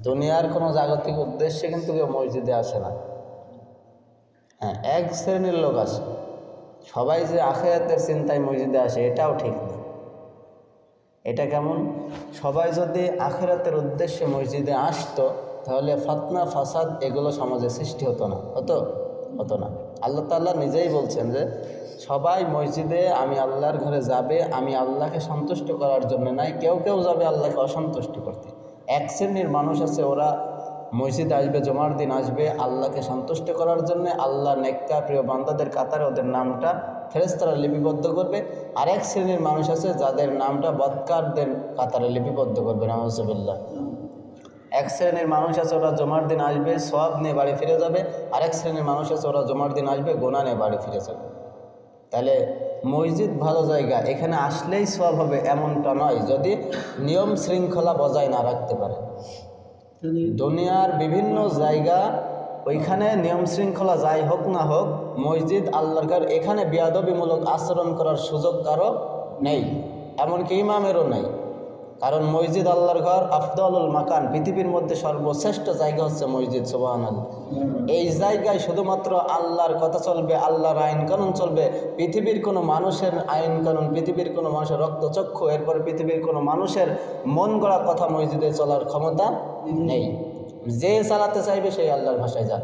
দুনিয়ার কোনো জাগতিক উদ্দেশ্যে কিন্তু কেউ মসজিদে আসে না। হ্যাঁ, এক শ্রেণীর লোক আসে, সবাই যে আখিরাতের চিন্তায় মসজিদে আসে এটাও ঠিক না। এটা কেমন? সবাই যদি আখিরাতের উদ্দেশ্যে মসজিদে আসতো তাহলে ফতনা ফাসাদ এগুলো সমাজে সৃষ্টি হতো না, হতো না। আল্লাহ তাআলা নিজেই বলছেন যে সবাই মসজিদে আমি আল্লাহর ঘরে যাবে আমি আল্লাহকে সন্তুষ্ট করার জন্য নয়, কেউ কেউ যাবে আল্লাহকে অসন্তুষ্ট করতে। এক শ্রেণীর মানুষ আছে, ওরা মসজিদে আসবে, জুমার দিন আসবে আল্লাহকে সন্তুষ্ট করার জন্য, আল্লাহ নেককার প্রিয় বান্দাদের কাতারে ওদের নামটা ফেরেশতারা লিপিবদ্ধ করবে। আরেক শ্রেণীর মানুষ আছে যাদের নামটা বদকারদের কাতারে লিপিবদ্ধ করবে, নাউজুবিল্লাহ। এক শ্রেণীর মানুষ আছে ওরা জুমার দিন আসবে সওয়াব নিয়ে বাড়ি ফিরে যাবে, আরেক শ্রেণীর মানুষ আছে ওরা জুমার দিন আসবে গুনাহ নিয়ে বাড়ি ফিরে যাবে। তাহলে মসজিদ ভালো জায়গা, এখানে আসলেই সওয়াব হবে এমনটা নয়, যদি নিয়ম শৃঙ্খলা বজায় না রাখতে পারে। দুনিয়ার বিভিন্ন জায়গা ওইখানে নিয়ম শৃঙ্খলা যাই হোক না হোক, মসজিদ আল্লাহর ঘর, এখানে বেয়াদবিমূলক আচরণ করার সুযোগ কারো নেই, এমনকি ইমামেরও নেই। কারণ মসজিদ আল্লাহর ঘর আফদলুল মাকান, পৃথিবীর মধ্যে সর্বশ্রেষ্ঠ জায়গা হচ্ছে মসজিদ, সুবহানাল্লাহ। এই জায়গায় শুধুমাত্র আল্লাহর কথা চলবে, আল্লাহর আইন কানুন চলবে। পৃথিবীর কোনো মানুষের আইন কানুন, পৃথিবীর কোনো মানুষের রক্তচক্ষু, এরপর পৃথিবীর কোনো মানুষের মন গড়া কথা মসজিদে চলার ক্ষমতা নেই। যে চালাতে চাইবে সেই আল্লাহর ভাষায় যাবে।